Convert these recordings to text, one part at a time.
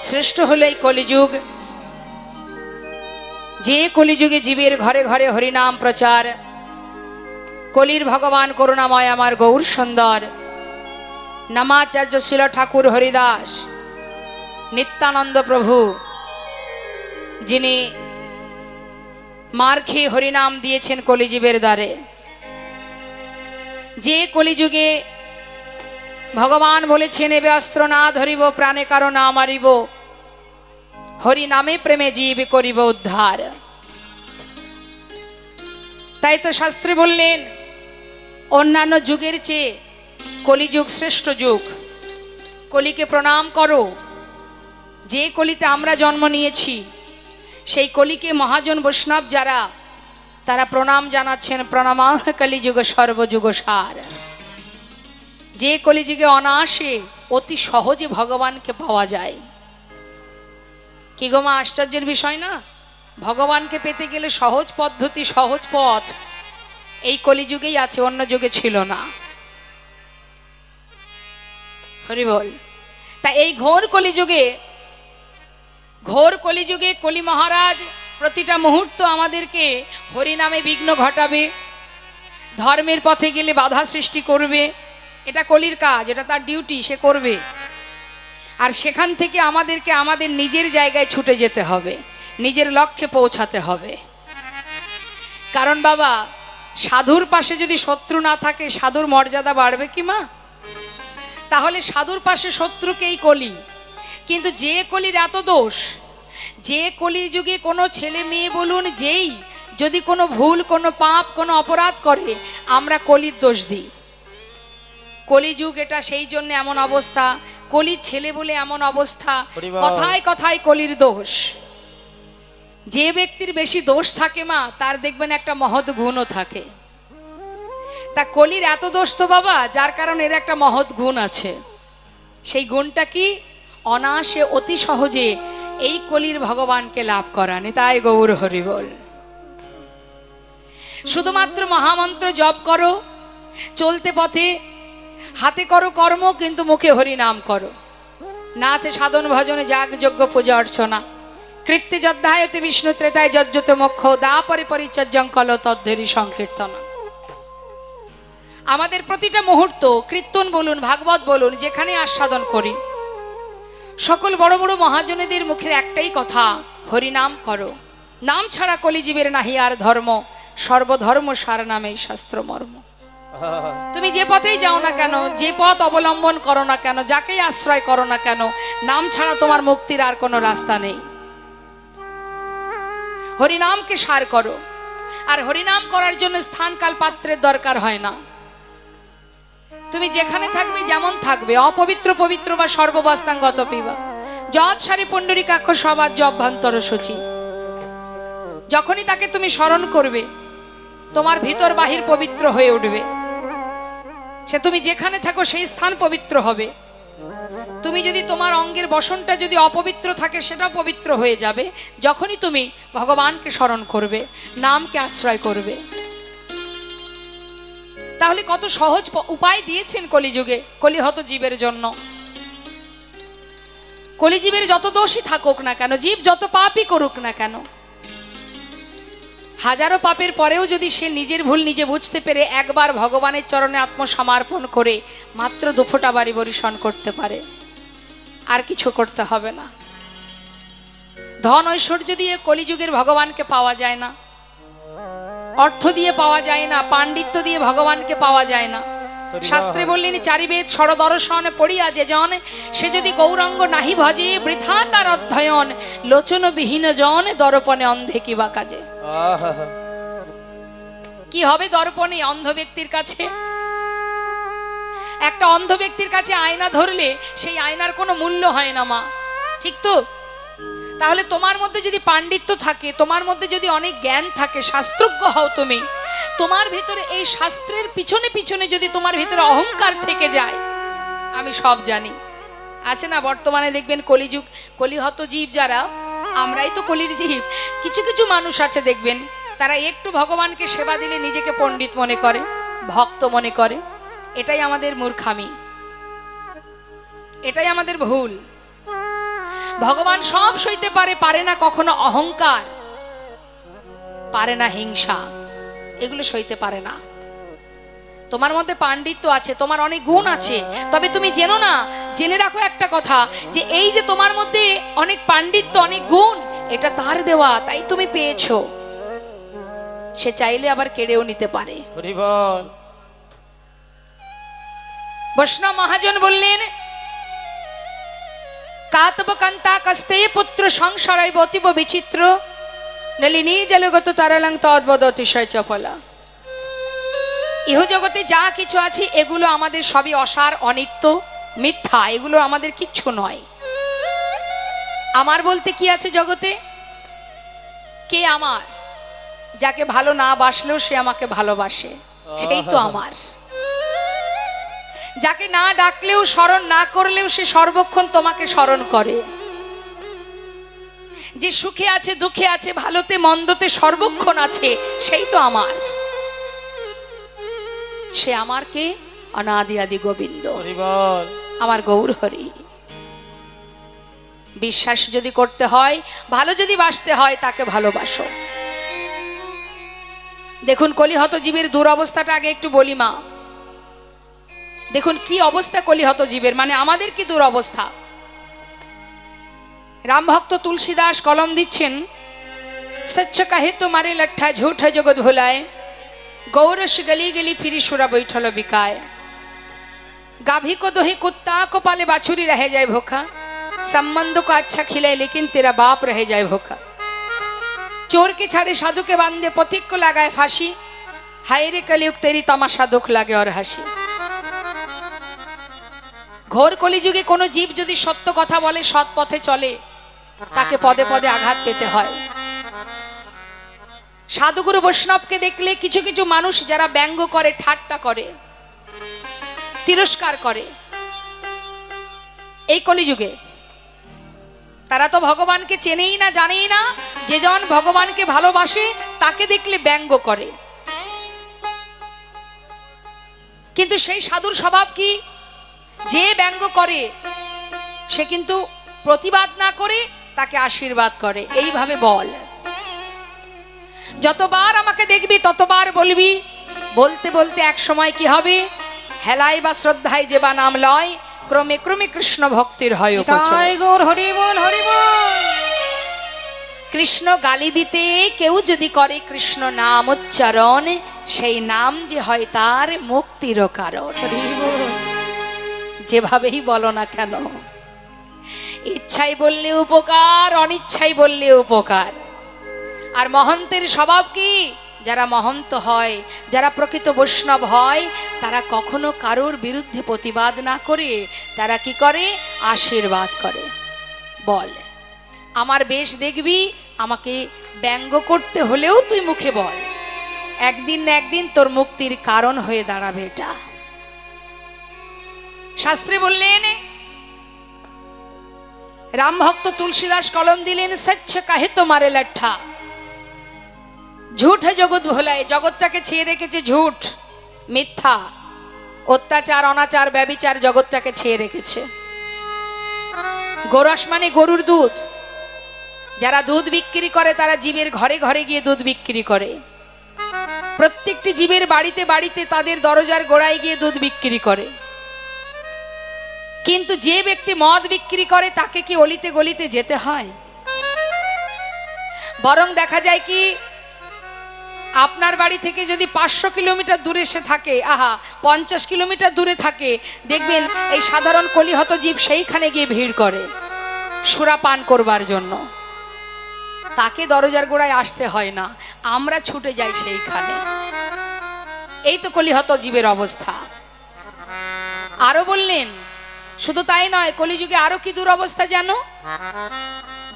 শ্রেষ্ঠ হলো এই কলিযুগ। যে কলিযুগে জীবের ঘরে ঘরে হরিনাম প্রচার, কলির ভগবান করুণাময় আমার গৌর সুন্দর নামাচার্য শিল ঠাকুর হরিদাস নিত্যানন্দ প্রভু, যিনি মার খেয়ে হরিনাম দিয়েছেন কলিজীবের দ্বারে। যে কলিযুগে ভগবান বলেছেন, এবে অস্ত্র না ধরিব প্রাণে কারো না মারিব, হরি নামে প্রেমে জীব করিব উদ্ধার। তাই তো শাস্ত্রে বললেন, অন্যান্য যুগের চেয়ে কলিযুগ শ্রেষ্ঠ যুগ। কলিকে প্রণাম করো। যে কলিতে আমরা জন্ম নিয়েছি, সেই কলিকে মহাজন বৈষ্ণব যারা, তারা প্রণাম জানাচ্ছেন, প্রণামাহ কলিযুগ সর্বযুগ সার। যে কলিযুগে অনায়াসে অতি সহজে ভগবানকে পাওয়া যায়। কি গো মা, আশ্চর্যের বিষয় না? ভগবানকে পেতে গেলে সহজ পদ্ধতি, সহজ পথ এই কলিযুগেই আছে, অন্য যুগে ছিল না। হরি বল। তা এই ঘোর কলিযুগে কলি মহারাজ প্রতিটা মুহূর্ত আমাদেরকে হরিনামে বিঘ্ন ঘটাবে, ধর্মের পথে গেলে বাধা সৃষ্টি করবে। এটা কলির কাজ, এটা তার ডিউটি, সে করবে। আর সেখান থেকে আমাদেরকে আমাদের নিজের জায়গায় ছুটে যেতে হবে, নিজের লক্ষ্যে পৌঁছাতে হবে। কারণ বাবা, সাধুর পাশে যদি শত্রু না থাকে, সাধুর মর্যাদা বাড়বে কি মা? তাহলে সাধুর পাশে শত্রুকেই কলি। কিন্তু যে কলির এত দোষ, যে কলির যুগে কোনো ছেলে মেয়ে বলুন, যেই যদি কোনো ভুল, কোনো পাপ, কোনো অপরাধ করে, আমরা কলির দোষ দিই। কলিযুগ এটা, সেই জন্য এমন অবস্থা। কলির ছেলে বলে এমন অবস্থা, কথায় কথায় কলির দোষ। যে ব্যক্তির বেশি দোষ থাকে মা, তার দেখবেন একটা মহৎ গুণও থাকে। তা কলির এত দোষ তো বাবা, যার কারণে এর একটা মহৎ গুণ আছে। সেই গুণটা কি? অনায়াসে অতি সহজে এই কলির ভগবানকে লাভ করা। তাই গৌর হরি বল। শুধুমাত্র মহামন্ত্র জপ করো, চলতে পথে হাতে করো কর্ম, কিন্তু মুখে হরি নাম করো। না আছে সাধন ভজনে যাগ যজ্ঞ পূজা অর্চনা, কৃত্যে যদ্ধায়তে বিষ্ণু ত্রেতায় যজ্জতে মোক্ষ, দা পরে পরিচর্যং কল তদ্ধেরি সংকীর্তন। আমাদের প্রতিটা মুহূর্ত কীর্তন বলুন, ভাগবত বলুন, যেখানে আস্বাদন করি, সকল বড় বড় মহাজনেদের মুখের একটাই কথা, হরিনাম করো। নাম ছাড়া কলিজীবের নাহি আর ধর্ম, সর্বধর্ম সার নামেই শাস্ত্র মর্ম। তুমি যে পথেই যাও না কেন, যে পথ অবলম্বন করো না কেন, যাকেই আশ্রয় করো না কেন, নাম ছাড়া তোমার মুক্তির আর কোনো রাস্তা নেই। হরিনামকে সার করো। আর হরিনাম করার জন্য স্থান কাল পাত্রের দরকার হয় না। তুমি যেখানে থাকবে, যেমন থাকবে, অপবিত্র পবিত্র বা সর্ববস্তাঙ্গত পিবা, যৎ সারি পুণ্ডরীকাক্ষ সবার অভ্যন্তর সূচি। যখনই তাকে তুমি স্মরণ করবে, তোমার ভিতর বাহির পবিত্র হয়ে উঠবে। সে তুমি যেখানে থাকো সেই স্থান পবিত্র হবে। তুমি যদি তোমার অঙ্গের বসনটা যদি অপবিত্র থাকে, সেটা পবিত্র হয়ে যাবে যখনই তুমি ভগবানকে স্মরণ করবে, নামকে আশ্রয় করবে। তাহলে কত সহজ উপায় দিয়েছেন কলিযুগে কলিহত জীবের জন্য। কলিজীবের যত দোষই থাকুক না কেন, জীব যত পাপই করুক না কেন, হাজারো পাপের পরেও যদি সে নিজের ভুল নিজে বুঝতে পেরে একবার ভগবানের চরণে আত্মসমর্পণ করে মাত্র দুফোঁটা বাড়ি বরিশন করতে পারে, আর কিছু করতে হবে না। ধন ঐশ্বর্য দিয়ে কলিযুগের ভগবানকে পাওয়া যায় না, অর্থ দিয়ে পাওয়া যায় না, পাণ্ডিত্য দিয়ে ভগবানকে পাওয়া যায় না। শাস্ত্রে বললেন, চারিবেদ ষড়দর্শন পড়িয়া যে জন, সে যদি গৌরাঙ্গ নাহি ভজে, বৃথা তার অধ্যয়ন, লোচন বিহীন জন দর্পণে অন্ধে কিবা কাজে। কি হবে দর্পণে অন্ধ ব্যক্তির কাছে? একটা অন্ধ ব্যক্তির কাছে আয়না ধরলে সেই আয়নার কোনো মূল্য হয় না মা, ঠিক তো? তাহলে তোমার মধ্যে যদি পাণ্ডিত্য থাকে, তোমার মধ্যে যদি অনেক জ্ঞান থাকে, শাস্ত্রজ্ঞ হও তুমি, তোমার ভিতরে এই শাস্ত্রের পিছনে পিছনে যদি তোমার ভিতরে অহংকার থেকে যায়, আমি সব জানি, আছে না বর্তমানে দেখবেন কলিযুগ, কলিহত জীব যারা, আমরাই তো কলির জীব। কিছু কিছু মানুষ আছে দেখবেন, তারা একটু ভগবানকে সেবা দিলে নিজেকে পণ্ডিত মনে করে, ভক্ত মনে করে। এটাই আমাদের মূর্খামি, এটাই আমাদের ভুল। ভগবান সব সইতে পারে, পারে না কখনো অহংকার, পারে না হিংসা, এগুলো সইতে পারে না। তোমার মধ্যে পাণ্ডিত্য আছে, তোমার অনেক গুণ আছে, তবে তুমি জেনো না, জেনে রাখো একটা কথা, যে এই যে তোমার মধ্যে অনেক পাণ্ডিত্য, অনেক গুণ, এটা তার দেওয়া, তাই তুমি পেয়েছো। সে চাইলে আবার কেড়েও নিতে পারে। বৈষ্ণব মহাজন বললেন, কাতব কান্তা কস্তে পুত্র সংসারায় অতীব বিচিত্র নলিনী জলগত তারালং তদ্বদ অতিশয় চপলা। ইহ জগতে যা কিছু আছে এগুলো আমাদের সবই অসার, অনিত্য, মিথ্যা, এগুলো আমাদের কিচ্ছু নয়। আমার বলতে কি আছে জগতে? কে আমার? যাকে ভালো না বাসলেও সে আমাকে ভালোবাসে, সেই তো আমার। যাকে না ডাকলেও, স্মরণ না করলেও সে সর্বক্ষণ তোমাকে স্মরণ করে। যে সুখে আছে, দুঃখে আছে, ভালোতে মন্দতে সর্বক্ষণ আছে, সেই তো আমার। সে আমার কে? অনাদি আদি গোবিন্দ, আমার গৌর হরি। বিশ্বাস যদি করতে হয়, ভালো যদি বাসতে হয়, তাকে ভালোবাসো। দেখুন কলিহত জীবের দুরবস্থাটা আগে একটু বলি মা। দেখুন কি অবস্থা কলিহত জীবের, মানে আমাদের কি দুরবস্থা। রাম ভক্ত তুলসীদাস কলম দিচ্ছেন, সচ্চ কাহে তোমারে লঠা ঝুঠ জগৎ ভুলায়, गौरस गली गली फिरी सुरा बैठल बिकाय, गाभी को दोहे कुत्ता को पाले बाछुरी रह जाए भूखा, संबंध को अच्छा खिलाए लेकिन तेरा बाप रह जाए भूखा, चोर के छाड़े साधु के बांधे पथिक को लगाए फांसी, हाय रे कलयुग तेरी तमाशा दुख लागे और हासि। घोर कलिजुगे कोनो जीव यदि सत्य कथा बोले, सৎ पथे चले, ताके पदे पदे आघात पेते हय। साधुगुरु वैष्णव के देखले किछु किछु मानुष जारा व्यंग करे, ठाट्टा करे, तिरस्कार करे, এই কলিযুগে তারা তো ভগবানকে চেনেই না, জানেই না। যে জন ভগবানকে ভালোবাসে তাকে দেখলে ব্যঙ্গ করে। কিন্তু সেই সাধুর স্বভাব কি? যে ব্যঙ্গ করে সে কিন্তু প্রতিবাদ না করে তাকে আশীর্বাদ করে, এইভাবে বল। যতবার আমাকে দেখবি ততবার বলবি, বলতে বলতে এক সময় কি হবে? হেলায় বা শ্রদ্ধায় যে বা নাম লয়, ক্রমে ক্রমে কৃষ্ণ ভক্তির হয় উপচয়। কৃষ্ণ গালি দিতে কেউ যদি করে কৃষ্ণ নাম উচ্চারণ, সেই নাম যে হয় তার মুক্তির কারণ। যেভাবেই বলো না কেন, ইচ্ছাই বললে উপকার, অনিচ্ছাই বললে উপকার। আর মহন্তের স্বভাব কি? যারা মহন্ত হয়, যারা প্রকৃত বৈষ্ণব হয়, তারা কখনো কারোর বিরুদ্ধে প্রতিবাদ না করে তারা কি করে? আশীর্বাদ করে। বল, আমার বেশ দেখবি, আমাকে ব্যঙ্গ করতে হলেও তুই মুখে বল, একদিন না একদিন তোর মুক্তির কারণ হয়ে দাঁড়াবে এটা। শাস্ত্রে বললেন, রাম ভক্ত তুলসীদাস কলম দিলেন, সচ্চ কাহে তোমারে লঠা, ঝুঠ জগৎ ভোলায়। জগৎটাকে ছেয়ে রেখেছে ঝুঠ, মিথ্যা, অত্যাচার, অনাচার, ব্যভিচার, জগৎটাকে ছেয়ে রেখেছে। গোরস মানে গরুর দুধ। যারা দুধ বিক্রি করে তারা জীবের ঘরে ঘরে গিয়ে দুধ বিক্রি করে। প্রত্যেকটি জীবের বাড়িতে বাড়িতে তাদের দরজার গোড়ায় গিয়ে দুধ বিক্রি করে। কিন্তু যে ব্যক্তি মদ বিক্রি করে তাকে কি অলিতে গলিতে যেতে হয়? বরং দেখা যায় কি, আপনার বাড়ি থেকে যদি 500 কিলোমিটার দূরে সে থাকে, 50 কিলোমিটার দূরে থাকে, দেখবেন এই সাধারণ কলিহত জীব সেইখানে গিয়ে ভিড় করে সুরা পান করবার জন্য। তাকে দরজার গোড়ায় আসতে হয় না, আমরা ছুটে যাই সেইখানে। এই তো কলিহত জীবের অবস্থা। আরো বললেন, শুধু তাই নয়, কলিযুগে আরো কি দুরবস্থা জানো?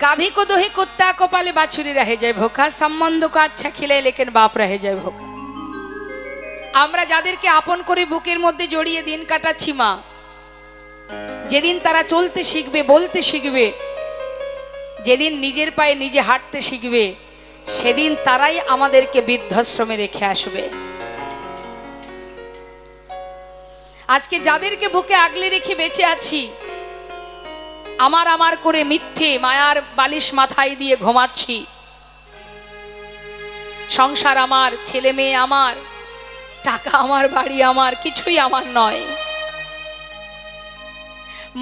गाभी को दोहे कुत्ता को पाले बाछुरी रह जाए भूखा, संबंध को अच्छा खिलाए लेकिन बाप रह जाए भूखा। আমরা যাদেরকে আপন করে বুকের মধ্যে জড়িয়ে দিন কাটাচ্ছি মা, যেদিন তারা চলতে শিখবে, বলতে শিখবে, যেদিন নিজের পায়ে নিজে হাঁটতে শিখবে, সেদিন তারাই আমাদেরকে বৃদ্ধাশ্রমে রেখে আসবে। আজকে যাদেরকে বুকে আগলে রেখে বেঁচে আছি, আমার আমার করে মিথ্যে মায়ার বালিশ মাথায় দিয়ে ঘুমাচ্ছি। সংসার আমার, ছেলে মেয়ে আমার, টাকা আমার, বাড়ি আমার, কিছুই আমার নয়।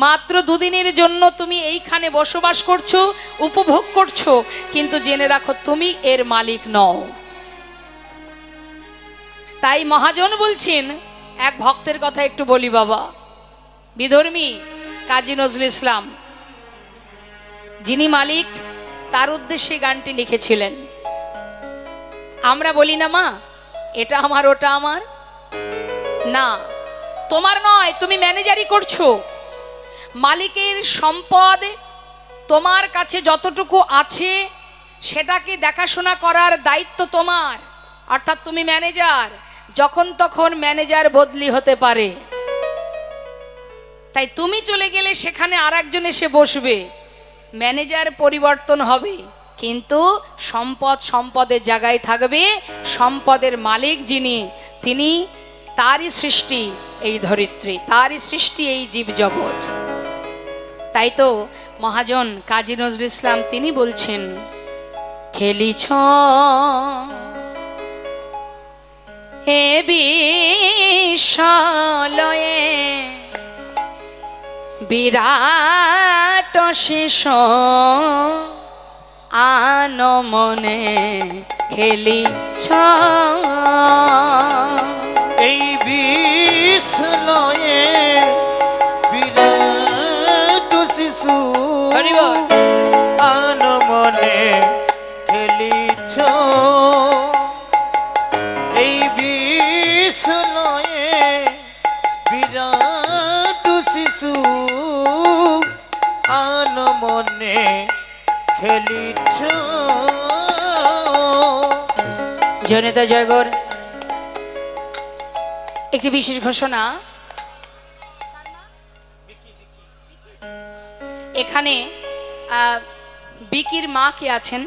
মাত্র দুদিনের জন্য তুমি এইখানে বসবাস করছো, উপভোগ করছো, কিন্তু জেনে রাখো তুমি এর মালিক নও। তাই মহাজন বলছেন, এক ভক্তের কথা একটু বলি বাবা, বিধর্মী কাজী নজরুল ইসলাম, যিনি মালিক তার উদ্দেশ্যে গানটি লিখেছিলেন। আমরা বলি না মা এটা আমার ওটা আমার, না তোমার নয়, তুমি ম্যানেজারি করছো। মালিকের সম্পদ তোমার কাছে যতটুকু আছে সেটাকে দেখাশোনা করার দায়িত্ব তোমার, অর্থাৎ তুমি ম্যানেজার। যখন তখন ম্যানেজার বদলি হতে পারে, তাই তুমি চলে গেলে সেখানে আর একজন এসে বসবে, ম্যানেজার পরিবর্তন হবে, কিন্তু সম্পদ সম্পদের জায়গায় থাকবে। সম্পদের মালিক যিনি, তিনি, তারই সৃষ্টি এই ধরিত্রী, তারই সৃষ্টি এই জীবজগৎ। তাই তো মহাজন কাজী নজরুল ইসলাম তিনি বলছেন, খেলিছ হে বিশ্বলয়ে বিরাট শেষ আনমনে খেলিছ এই বিশ্বলয়ে বিরাট শিশু আনমনে খেলিছ। এই বিশ্বলয়ে বিরাট শিশু আনমনে খেলিছ। জনতা জয়গর। একটি বিশেষ ঘোষণা, এখানে বিকির মা কে আছেন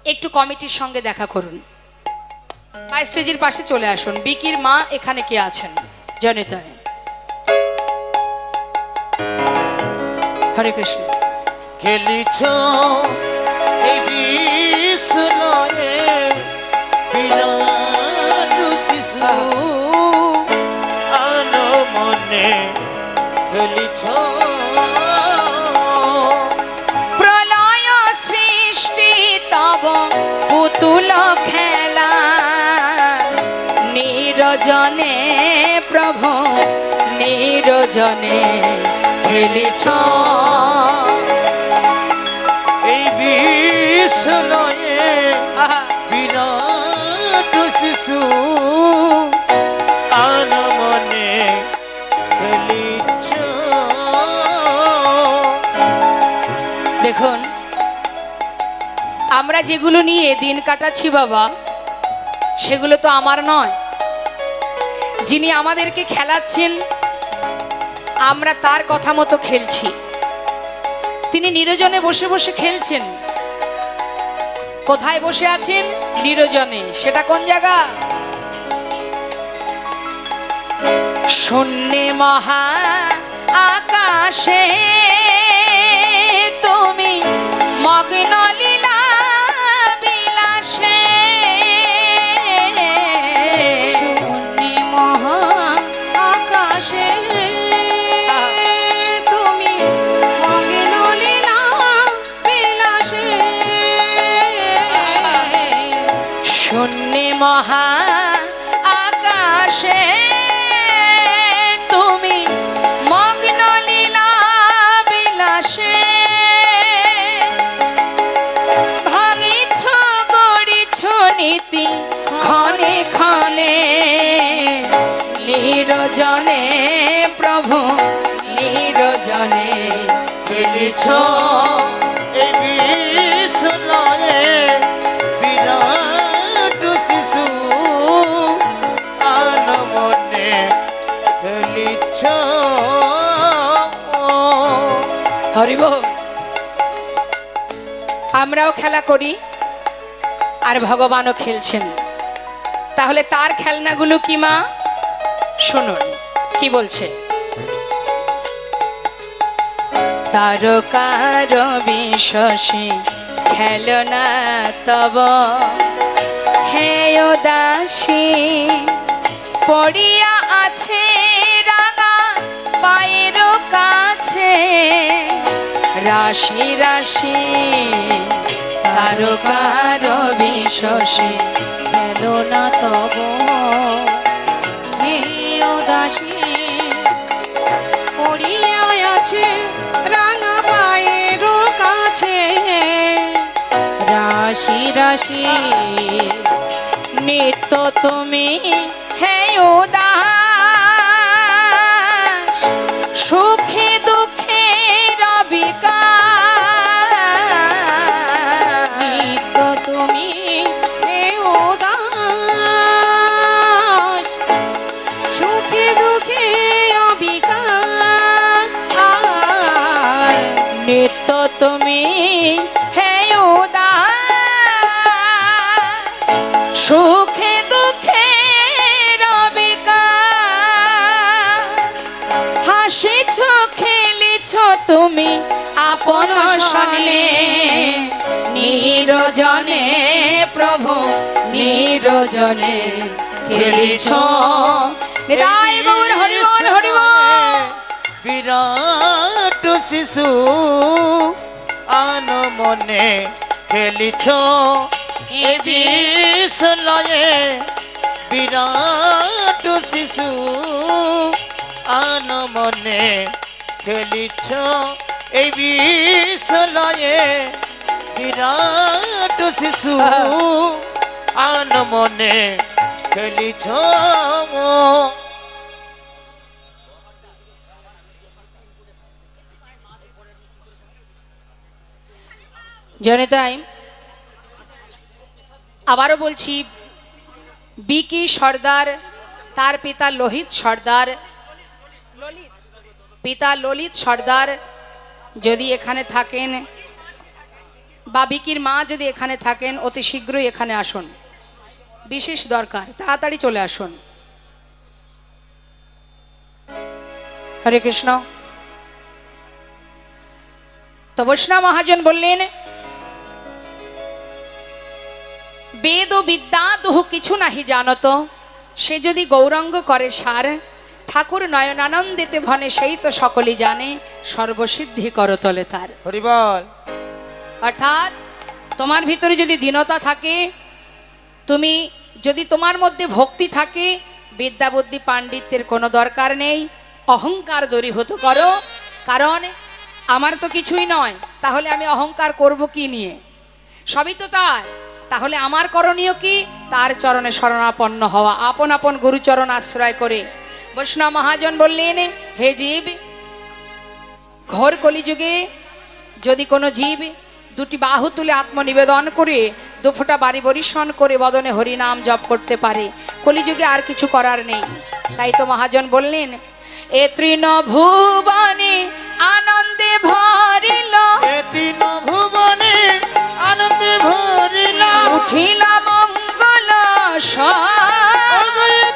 একটু কমিটির সঙ্গে দেখা করুন, বা স্টেজের পাশে চলে আসুন। বিকির মা এখানে কে আছেন? জনতা। হরে কৃষ্ণ। খেলিছ এই বিশ্বলয়ে বিরাট শিশু আনমনে খেলিছ। প্রলয় সৃষ্টি তব পুতুল খেলা, নিরজনে প্রভু নিরজনে খেলিছ। এই বিশ্বলয়ে বিরাট শিশু আনমনে খেলিছ। দেখুন, আমরা যেগুলো নিয়ে দিন কাটাচ্ছি বাবা, সেগুলো তো আমার নয়। যিনি আমাদেরকে খেলাচ্ছেন, আমরা তার কথা মতো খেলছি। তিনি নিরজনে বসে বসে খেলছেন। কোথায় বসে আছেন? নিরজনে। সেটা কোন জায়গা? শূন্যে মহা আকাশে তুমি মগ্ন লীলা বিলাসে। শূন্যে মহা আকাশে তুমি মগ্ন লীলা বিলাসে। শূন্যে মহা আকাশে তুমি মগ্ন লীলা বিলাসে। ভাঙিছ গড়িছ নীতি ক্ষণে ক্ষণে, নিরজনে প্রভু নিরজনে খেলিছ। এই বিশ্বলয়ে বিরাট শিশু আনমনে খেলিছ। হরিব। আমরাও খেলা করি আর ভগবানও খেলছেন, তাহলে তার খেলনাগুলো কি মা? শুনুন কি বলছে। তারকার বিশ্বসী খেলনা তব হে দাসী পড়িয়া আছে রাঙা পায়ের কাছে রাশি রাশি তারকার বিশ্বসী খেলনা তব হে দাসী পড়িয়া আছে রাঙা পায়ের কাছে রাশি রাশি নিত্য তুমি হে উদাস সুখে দুঃখে রবিকার নিত্য তুমি হে উদাস সুখে দুঃখে অবিকার নিত্য তুমি হে উদাস সুখে দুঃখে রবিকার হাসিছ খেলিছ তুমি আপন সনে নিরজনে প্রভু নিরজনে খেলিছ নিতাই গৌর হরি বল হরি বল। বিরাট শিশু আন মনে খেলিছ এ বিশ্বলয়ে বিরাট শিশু আন মনে খেলিছ এই বিশ্বলয়ে বিরাট শিশু আন মনে খেলিছ জনতাই আবারও বলছি বিকি সর্দার তার পিতা লোহিত সর্দার পিতা ললিত সর্দার যদি এখানে থাকেন বা বিকির মা যদি এখানে থাকেন অতি শীঘ্রই এখানে আসুন, বিশেষ দরকার, তাড়াতাড়ি চলে আসুন। হরে কৃষ্ণ। তো বৈষ্ণব মহাজন বললেন বেদ ও বিদ্যা দুহু কিছু নাহি জানত, সে যদি গৌরাঙ্গ করে সার ঠাকুর নয়নানন্দেতে ভনে সেই তো সকলেই জানে সর্বসিদ্ধি করতলে তার। হরি বল। অর্থাৎ তোমার ভিতরে যদি দীনতা থাকে, তুমি যদি তোমার মধ্যে ভক্তি থাকে, বিদ্যা বুদ্ধি পাণ্ডিত্যের কোনো দরকার নেই, অহংকার দূরীভূত করো। কারণ আমার তো কিছুই নয়, তাহলে আমি অহংকার করব কি নিয়ে? সবই তো তার, তাহলে আমার করণীয় কি? তার চরণে শরণাপন্ন হওয়া, আপন আপন গুরুচরণ আশ্রয় করে। বৈষ্ণব মহাজন বললেন হে জীব, ঘোর কলিযুগে যদি কোনো জীব দুটি বাহু তুলে আত্মনিবেদন করে দুফোঁটা বাড়ি বরিশন করে বদনে হরিনাম জপ করতে পারে, কলিযুগে আর কিছু করার নেই। তাই তো মহাজন বললেন এ তৃণ ভুবনে আনন্দে ভরিল, এ তৃণ ভুবনে আনন্দে ভরিল, উঠিল মঙ্গল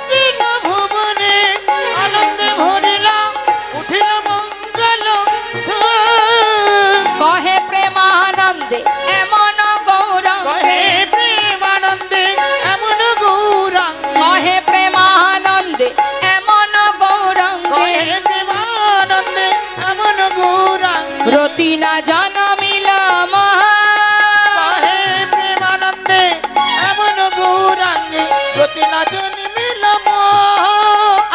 তৃণ ভুবনে আনন্দে ভরিল, উঠিল মঙ্গল কহে প্রেমানন্দে এমন গৌরাঙ্গে, প্রেমানন্দে এমন গৌরাঙ্গে, কহে প্রেমানন্দে এমন গৌরাঙ্গে, প্রেমানন্দে এমন গৌরাঙ্গে, রতি না জনমিল প্রেমানন্দে এমন গৌরাঙ্গে, রতি না জন্মিল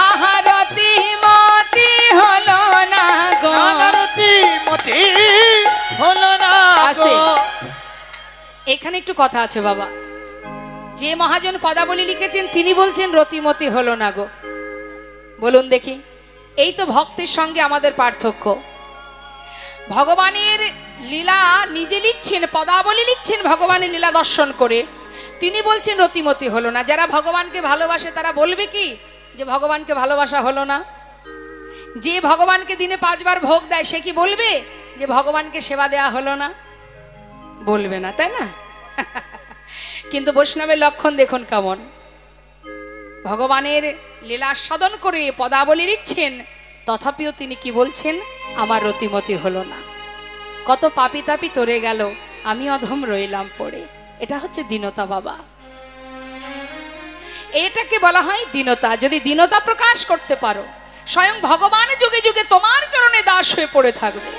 আহারতি মতি হলো না গো, রতি মতি হলো না আছে। গো। এখানে একটু কথা আছে বাবা। যে মহাজন পদাবলী লিখেছেন তিনি বলছেন রতিমতি হলো না গো। বলুন দেখি, এই তো ভক্তের সঙ্গে আমাদের পার্থক্য। ভগবানের লীলা নিজে লিখছেন, পদাবলী লিখছেন ভগবানের লীলা দর্শন করে, তিনি বলছেন রতিমতি হলো না। যারা ভগবানকে ভালোবাসে তারা বলবে কি যে ভগবানকে ভালোবাসা হলো না? যে ভগবানকে দিনে 5 বার ভোগ দেয় সে কি বলবে যে ভগবানকে সেবা দেয়া হলো না? বলবে না, তাই না? কিন্তু বৈষ্ণবের লক্ষণ দেখুন কেমন, ভগবানের লীলা সাধন করে পদাবলী লিখছেন, তথাপিও তিনি কি বলছেন? আমার রতিমতি হলো না। কত পাপি তাপি তরে গেল, আমি অধম রইলাম পড়ে। এটা হচ্ছে দীনতা বাবা, এটাকে বলা হয় দীনতা। যদি দীনতা প্রকাশ করতে পারো, স্বয়ং ভগবান যুগে যুগে তোমার চরণে দাস হয়ে পড়ে থাকবে।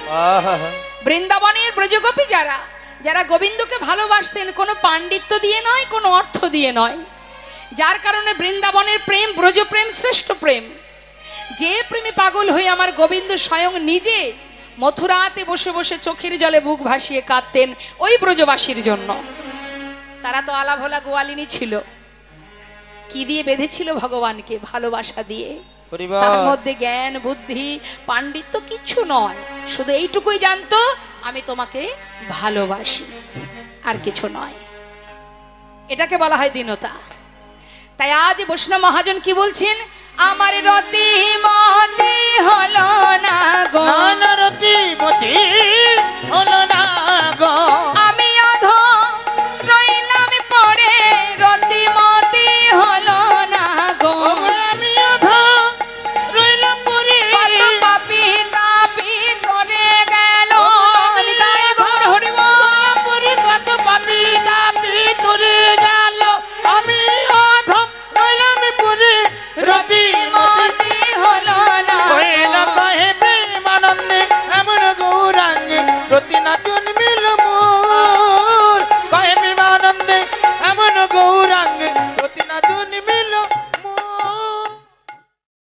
বৃন্দাবনের ব্রজগোপী যারা যারা গোবিন্দকে ভালোবাসতেন, কোনো পাণ্ডিত্য দিয়ে নয়, কোনো অর্থ দিয়ে নয়, যার কারণে বৃন্দাবনের প্রেম ব্রজপ্রেম শ্রেষ্ঠ প্রেম। যে প্রেমে পাগল হয়ে আমার গোবিন্দ স্বয়ং নিজে মথুরাতে বসে বসে চোখের জলে বুক ভাসিয়ে কাঁদতেন ওই ব্রজবাসীর জন্য। তারা তো আলাভোলা গোয়ালিনী ছিল, কি দিয়ে বেঁধেছিল ভগবানকে? ভালোবাসা দিয়ে। তার মধ্যে জ্ঞান বুদ্ধি পাণ্ডিত্য কিছু নয়, শুধু এইটুকুই জানতো, আমি তোমাকে ভালোবাসি, আর কিছু নয়। এটাকে বলা হয় দীনতা। তাই আজ বৈষ্ণব মহাজন কি বলছেন? আমার রতি মতি হলো না গো, রতি মতি হলো না